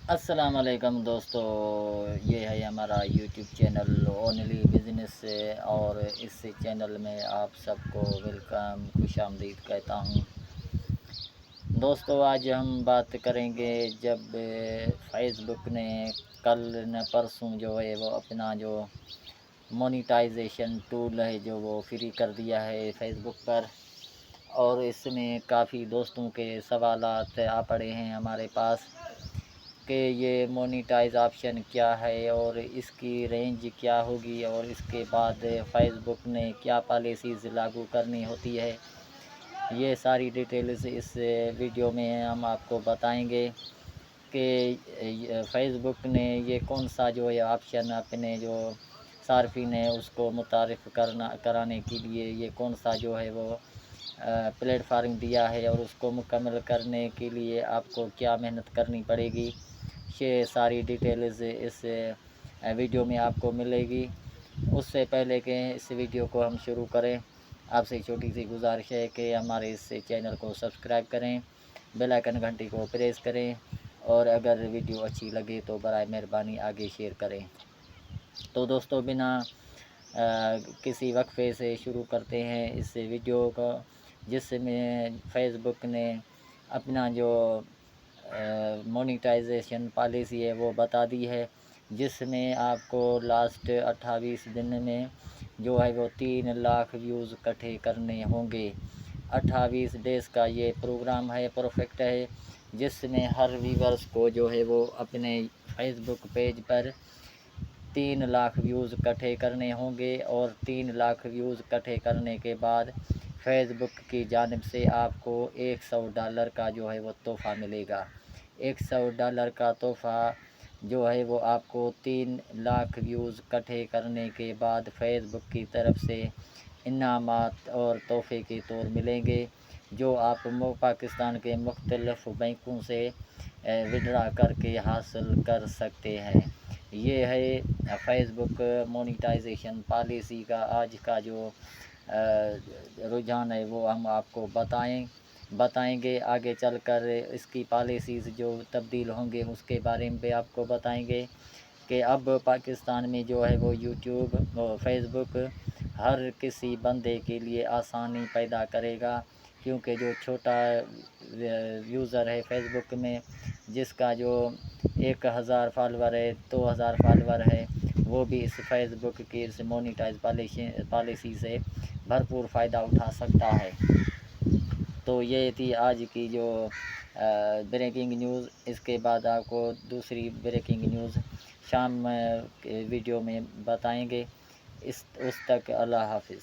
السلام علیکم دوستو، یہ ہے ہمارا یوٹیوب چینل اونلی بزنس سے، اور اس چینل میں آپ سب کو ویلکم، خوش آمدید کہتا ہوں۔ دوستو آج ہم بات کریں گے، جب فیس بک نے کل نہ پرسوں جو ہے وہ اپنا جو مونیٹائزیشن ٹول ہے جو وہ فری کر دیا ہے فیس بک پر، اور اس میں کافی دوستوں کے سوالات آ پڑے ہیں ہمارے پاس کہ یہ مونیٹائز آپشن کیا ہے اور اس کی رینج کیا ہوگی، اور اس کے بعد فیس بک نے کیا پالیسیز لاگو کرنی ہوتی ہے۔ یہ ساری ڈیٹیلز اس ویڈیو میں ہم آپ کو بتائیں گے کہ فیس بک نے یہ کون سا جو ہے آپشن اپنے جو صارفین ہیں اس کو متعارف کرانے کے لیے یہ کون سا جو ہے وہ پلیٹ فارم دیا ہے، اور اس کو مکمل کرنے کے لیے آپ کو کیا محنت کرنی پڑے گی۔ یہ ساری ڈیٹیلز اس ویڈیو میں آپ کو ملے گی۔ اس سے پہلے کہ اس ویڈیو کو ہم شروع کریں، آپ سے چھوٹی سی گزارش ہے کہ ہمارے اس چینل کو سبسکرائب کریں، بیل آئکن گھنٹی کو پریس کریں، اور اگر ویڈیو اچھی لگے تو برائے مہربانی آگے شیئر کریں۔ تو دوستو بنا کسی وقفے سے شروع کرتے ہیں اس ویڈیو کو، جس میں فیس بک نے اپنا جو مونیٹائزیشن پالیسی ہے وہ بتا دی ہے، جس میں آپ کو لاسٹ 28 دن میں جو ہے وہ 3 لاکھ ویوز اکٹھے کرنے ہوں گے۔ 28 ڈیز کا یہ پروگرام ہے، پرفیکٹ ہے، جس میں ہر ویورز کو جو ہے وہ اپنے فیس بک پیج پر 3 لاکھ ویوز اکٹھے کرنے ہوں گے، اور 3 لاکھ ویوز اکٹھے کرنے کے بعد فیس بک کی جانب سے آپ کو $100 کا جو ہے وہ تحفہ ملے گا۔ $100 کا تحفہ جو ہے وہ آپ کو 3 لاکھ ویوز اکٹھے کرنے کے بعد فیس بک کی طرف سے انعامات اور تحفے کے طور ملیں گے، جو آپ پاکستان کے مختلف بینکوں سے وڈرا کر کے حاصل کر سکتے ہیں۔ یہ ہے فیس بک مونیٹائزیشن پالیسی کا آج کا جو رجحان ہے وہ ہم آپ کو بتائیں گے۔ آگے چل کر اس کی پالیسیز جو تبدیل ہوں گے اس کے بارے میں بھی آپ کو بتائیں گے کہ اب پاکستان میں جو ہے وہ یوٹیوب اور فیس بک ہر کسی بندے کے لیے آسانی پیدا کرے گا، کیونکہ جو چھوٹا یوزر ہے فیس بک میں، جس کا جو 1000 فالور ہے، 2000 فالور ہے، وہ بھی اس فیس بک کی اس مونیٹائز پالیسی سے بھرپور فائدہ اٹھا سکتا ہے۔ تو یہ تھی آج کی جو بریکنگ نیوز۔ اس کے بعد آپ کو دوسری بریکنگ نیوز شام ویڈیو میں بتائیں گے۔ اس تک اللہ حافظ۔